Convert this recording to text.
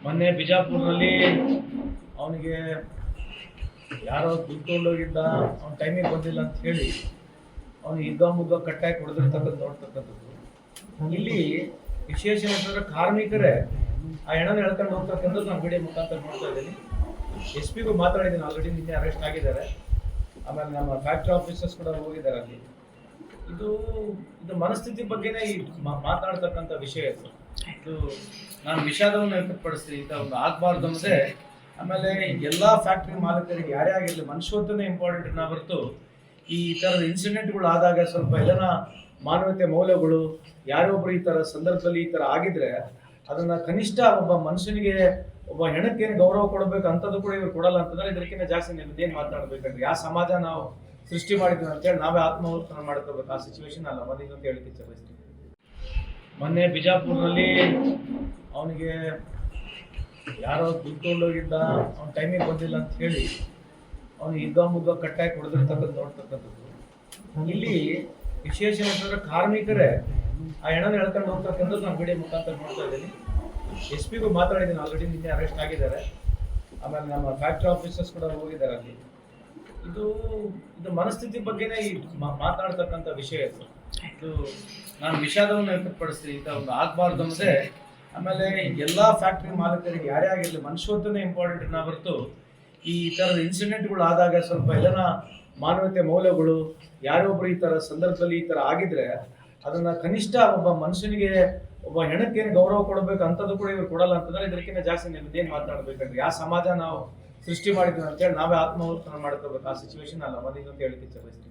ಮೊನ್ನೆ ಬಿಜಾಪುರ್ನಲ್ಲಿ ಅವನಿಗೆ ಯಾರೋ ದುಡ್ಡು ತಗೊಂಡೋಗಿದ್ದ, ಅವ್ನ ಟೈಮಿಗೆ ಬಂದಿಲ್ಲ ಅಂತ ಹೇಳಿ ಅವನಿಗೆ ಇದ್ದ ಮುಗ್ಗ ಕಟ್ಟಾಗಿ ಹೊಡೆದಿರ್ತಕ್ಕಂಥ ನೋಡ್ತಕ್ಕಂಥದ್ದು. ಇಲ್ಲಿ ವಿಶೇಷ ಏನಂತಂದ್ರೆ ಕಾರ್ಮಿಕರೇ ಆ ಹೆಣನ ಎಳ್ಕೊಂಡು ಹೋಗ್ತಕ್ಕಂಥದ್ದು ನಾನು ವಿಡಿಯೋ ಮುಖಾಂತರ ನೋಡ್ತಾ ಇದ್ದೀನಿ. ಎಸ್ ಪಿಗೂ ಮಾತಾಡಿದ್ದೀನಿ, ಆಲ್ರೆಡಿ ನಿನ್ನೆ ಅರೆಸ್ಟ್ ಆಗಿದ್ದಾರೆ. ಆಮೇಲೆ ನಮ್ಮ ಫ್ಯಾಕ್ಟ್ರಿ ಆಫೀಸರ್ಸ್ ಕೂಡ ಹೋಗಿದ್ದಾರೆ ಅಲ್ಲಿ. ಇದು ಮನಸ್ಥಿತಿ ಬಗ್ಗೆನೇ ಈ ಮಾತನಾಡ್ತಕ್ಕಂಥ ವಿಷಯ ಇದು ನಾನು ವಿಷಾದವನ್ನು ವ್ಯಕ್ತಪಡಿಸ್ತೀನಿ. ಇಂಥ ಒಂದು ಆಗಬಾರ್ದು ಅನ್ನೋದೇ. ಆಮೇಲೆ ಎಲ್ಲ ಫ್ಯಾಕ್ಟ್ರಿ ಮಾಲೀಕರಿಗೆ ಯಾರೇ ಆಗಿರಲಿ ಮನುಷ್ಯತ್ವನೇ ಇಂಪಾರ್ಟೆಂಟ್ ಹೊರತು ಈ ಥರದ ಇನ್ಸಿಡೆಂಟ್ಗಳು ಆದಾಗ ಸ್ವಲ್ಪ ಎಲ್ಲನ ಮಾನವೀಯತೆ ಮೌಲ್ಯಗಳು ಯಾರೊಬ್ರು ಈ ಥರ ಸಂದರ್ಭದಲ್ಲಿ ಈ ಥರ ಆಗಿದ್ರೆ ಅದನ್ನ ಕನಿಷ್ಠ ಒಬ್ಬ ಮನುಷ್ಯನಿಗೆ ಒಬ್ಬ ಹೆಣಕ್ಕೇನು ಗೌರವ ಕೊಡಬೇಕು ಅಂಥದ್ದು ಕೂಡ ಇವ್ರು ಕೊಡಲ್ಲ ಅಂತಂದ್ರೆ ಇದಕ್ಕಿಂತ ಜಾಸ್ತಿ ನಿಮ್ದೇನು ಮಾತನಾಡ್ಬೇಕಂದ್ರೆ ಯಾವ ಸಮಾಜ ನಾವು ಸೃಷ್ಟಿ ಮಾಡಿದ್ವಿ ಅಂತೇಳಿ ನಾವೇ ಆತ್ಮಾವಲೋಕನ ಮಾಡ್ಕೋಬೇಕು. ಆ ಸಿಚುವೇಶನ್ ಅಲ್ಲ ಮದಿಗೆ ಅಂತ ಹೇಳಿಕ್ಕೆ ಇಚ್ಛೆಪಡಿಸ್ತೀನಿ. ಮೊನ್ನೆ ಬಿಜಾಪುರ್ನಲ್ಲಿ ಅವನಿಗೆ ಯಾರೋ ದುಡ್ಡು ತಗೊಂಡೋಗಿದ್ದ, ಅವ್ನ ಟೈಮಿಗೆ ಬಂದಿಲ್ಲ ಅಂತ ಹೇಳಿ ಅವನಿಗೆ ಇದ್ದ ಮುಗ್ಗ ಕಟ್ಟಾಗಿ ಹೊಡೆದಿರ್ತಕ್ಕಂಥ ನೋಡ್ತಕ್ಕಂಥದ್ದು. ಇಲ್ಲಿ ವಿಶೇಷ ಏನಂತಂದ್ರೆ ಕಾರ್ಮಿಕರೇ ಆ ಹೆಣನ ಎಳ್ಕೊಂಡು ಹೋಗ್ತಕ್ಕಂಥದ್ದು ನಾನು ವಿಡಿಯೋ ಮುಖಾಂತರ ನೋಡ್ತಾ ಇದ್ದೀನಿ. ಎಸ್ ಪಿಗೂ ಮಾತಾಡಿದ್ದೀನಿ, ಆಲ್ರೆಡಿ ನಿನ್ನೆ ಅರೆಸ್ಟ್ ಆಗಿದ್ದಾರೆ. ಆಮೇಲೆ ನಮ್ಮ ಫ್ಯಾಕ್ಟ್ರಿ ಆಫೀಸರ್ಸ್ ಕೂಡ ಹೋಗಿದ್ದಾರೆ ಅಲ್ಲಿ. ಇದು ಮನಸ್ಥಿತಿ ಬಗ್ಗೆನೇ ಈ ಮಾತನಾಡ್ತಕ್ಕಂಥ ವಿಷಯ ಇದು ನಾನು ವಿಷಾದವನ್ನು ವ್ಯಕ್ತಪಡಿಸ್ತೀನಿ. ಇಂಥ ಒಂದು ಆಗಬಾರ್ದು ಅನ್ನೋದೇ. ಆಮೇಲೆ ಎಲ್ಲ ಫ್ಯಾಕ್ಟ್ರಿ ಮಾಲೀಕರಿಗೆ ಯಾರೇ ಆಗಿರಲಿ ಮನುಷ್ಯತ್ವನೇ ಇಂಪಾರ್ಟೆಂಟ್ ಹೊರತು ಈ ಥರದ ಇನ್ಸಿಡೆಂಟ್ಗಳು ಆದಾಗ ಸ್ವಲ್ಪ ಎಲ್ಲನ ಮಾನವೀಯತೆ ಮೌಲ್ಯಗಳು ಯಾರೊಬ್ರು ಈ ಥರ ಸಂದರ್ಭದಲ್ಲಿ ಈ ಥರ ಆಗಿದ್ರೆ ಅದನ್ನ ಕನಿಷ್ಠ ಒಬ್ಬ ಮನುಷ್ಯನಿಗೆ ಒಬ್ಬ ಹೆಣಕ್ಕೇನು ಗೌರವ ಕೊಡಬೇಕು ಅಂಥದ್ದು ಕೂಡ ಇವ್ರು ಕೊಡಲ್ಲ ಅಂತಂದ್ರೆ ಇದಕ್ಕಿಂತ ಜಾಸ್ತಿ ನಿಮ್ದೇನು ಮಾತನಾಡ್ಬೇಕಂದ್ರೆ ಯಾವ ಸಮಾಜ ನಾವು ಸೃಷ್ಟಿ ಮಾಡಿದ್ವಿ ಅಂತೇಳಿ ನಾವೇ ಆತ್ಮಾವಲೋಕನ ಮಾಡ್ಕೋಬೇಕು. ಆ ಸಿಚುವೇಶನ್ ಅಲ್ಲ ಮದಿಗೆ ಅಂತ ಹೇಳಿಕ್ಕೆ ಇಚ್ಛೆಪಡಿಸ್ತೀನಿ.